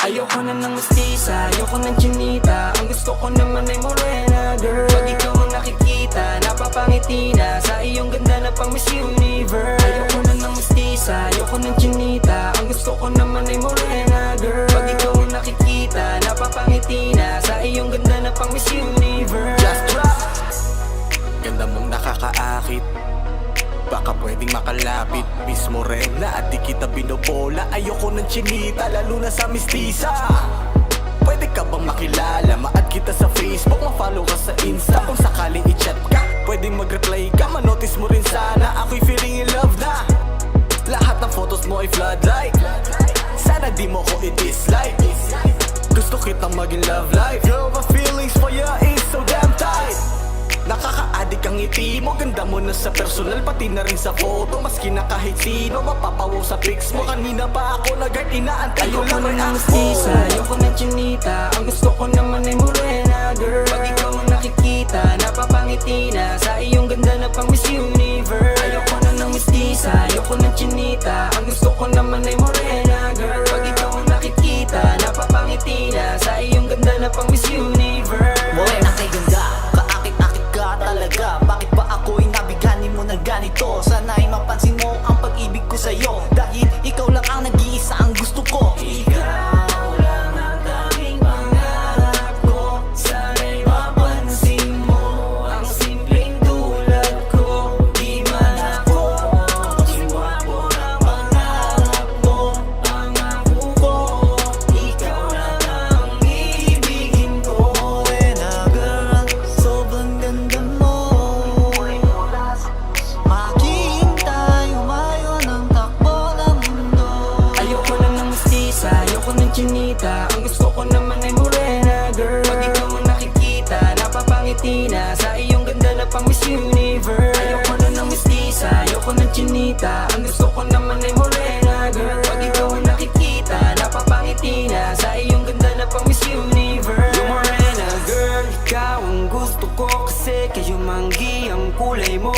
Ayoko na ng mestiza, ayoko ng chinita. Ang gusto ko naman ay morena, girl. Pag ikaw ang nakikita, napapangiti na sa iyong ganda na pang Miss Universe. Ayoko na ng mestiza, ayoko ng chinita. Ang gusto ko naman ay morena, girl. Pag ikaw ang nakikita, napapangiti na sa iyong ganda na pang Miss Universe. Just drop. Ganda mong nakakaakit, baka pwedeng makalapit. Miss Morena at di kita binobola. Ayoko ng chinita, lalo na sa mistisa. Pwede ka bang makilala? Ma-add kita sa Facebook, ma-follow ka sa Insta. Kung sakaling i-chat ka, pwedeng mag-reply ka. Ma-notice mo rin sana, ako'y feeling in love na. Lahat ng photos mo ay floodlight. Sana di mo ko i-dislike. Gusto kitang maging love life. Girl, my feelings for you is so damn tight. Nakaka-addict ang ngiti mo, ganda mo na sa personal, pati na rin sa photo. Maski na kahit sino, mapapawaw sa pics mo. Kanina pa ako nag-heart, inaantay ko lang ang mestiza, ayoko ng chinita. Ang gusto ko naman ay morena, girl. Pag ikaw ang nakikita, napapangiti na sa iyong ganda na pang Miss Universe. Ayoko na ng mestiza, ayoko ng chinita. Ang gusto ko naman ay morena, girl. Pag ikaw ang nakikita, napapangiti na sa iyong ganda na pang Miss Universe. Morena kay ganda, kaakit-akit ka talaga. Bakit ba ako'y nabiganin mo na ganito? Sana'y mapansin mo ang pag-ibig ko sa'yo, dahil ikaw lang ang nag-iisa ang gusto ko. Ikaw lang ang tanging pangarap ko. Sana'y mapansin mo ang simpleng tulad ko. Di man ako siwapo ng pangarap mo. Pangako ko, ikaw lang ang ibigin ko. Morena girl, sobrang ganda mo. Maghihintay, umayo ng takbo ng mundo. Ayoko na ng mestiza, ayoko ng chinita. Ang gusto ko naman ay morena, girl. Pag ikaw ang nakikita, napapangiti na sa iyong ganda na pang Miss Universe. Ayoko na ng mestiza, ayoko ng chinita. Ang gusto ko naman ay morena, girl. Pag ikaw ang nakikita, napapangiti na sa iyong ganda na pang Miss Universe. Yung morena, girl, ikaw ang gusto ko. Kasi kayo manggi ang kulay mo.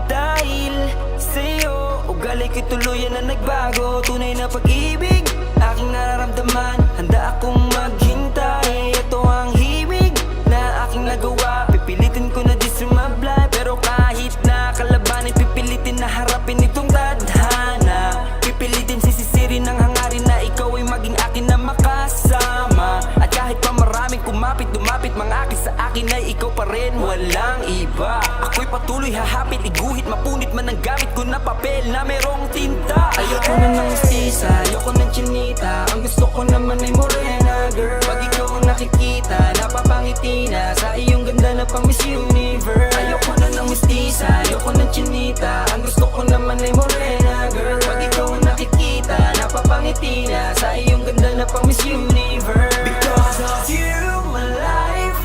Dahil sa'yo, ugali ko'y tuluyan na nagbago. Tunay na pag-ibig, aking nararamdaman. Handa akong maghintay. Ito ang himig na aking nagawa. Pipilitin ko na di sumablay. Pero kahit na kalabanin, pipilitin na harapin itong tadhana. Pipilitin sisisirin ng hangarin na ikaw ay maging akin na makasama. At kahit pa maraming kumapit, dumapit, mangakit sa akin ay ikaw pa rin, walang iba. Ako'y patuloy hahapit, iguhit, mapunit man ang gamit ko na papel na merong tinta. Ayoko na ng mestiza, ayoko ng chinita. Ang gusto ko naman ay morena, girl. Pag ikaw ang nakikita, napapangiti na sa iyong ganda na pang Miss Universe. Ayoko na ng mestiza, ayoko ng chinita. Ang gusto ko naman ay morena, girl. Pag ikaw ang nakikita, napapangiti na sa iyong ganda na pang Miss Universe. Because of you, my life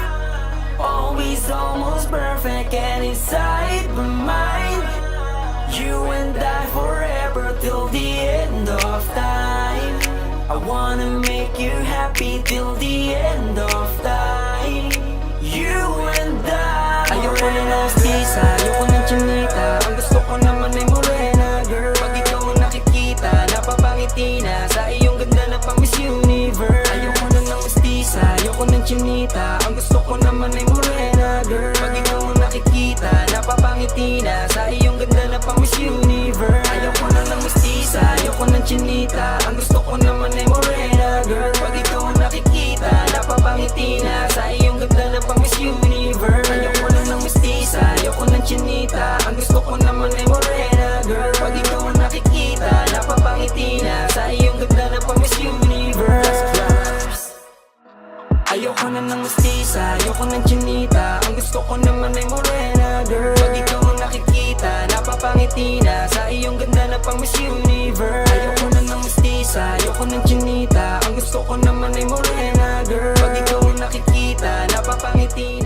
always almost perfect, and inside my mind, you and I forever till the end of time. I wanna make you happy till the end of time. You and I. Ayoko na ng mestiza, ayoko ng chinita. Ang gusto ko naman ay morena, girl. Pag ikaw ang nakikita, napapangiti na sa iyong ganda na pang Miss Universe. Ayoko na ng mestiza, ayoko ng chinita. Ang gusto ko naman ay morena, girl. Pag ikaw ang nakikita, napapangiti na sa iyong ganda na pang Miss Universe. Ayoko na ng mestiza, ayoko ng chinita. Ang gusto ko naman ay morena, girl. Pag ikaw ang nakikita, napapangiti na sa iyong ganda na pang Miss Universe. Ayoko na ng mestiza, ayoko ng chinita. Ang gusto ko naman ay morena, girl. Pag ikaw ang nakikita, napapangiti na sa iyong ganda na pang Miss Universe. Ayoko na ng mestiza, ayoko ng chinita. Ang gusto ko naman ay morena, girl. Pag ikaw ang nakikita, napapangiti na sa iyong ganda na pang Miss Universe. Ayoko na ng mestiza, ayoko ng chinita. Ang gusto ko naman ay morena, girl. Pag ikaw ang nakikita, napapangiti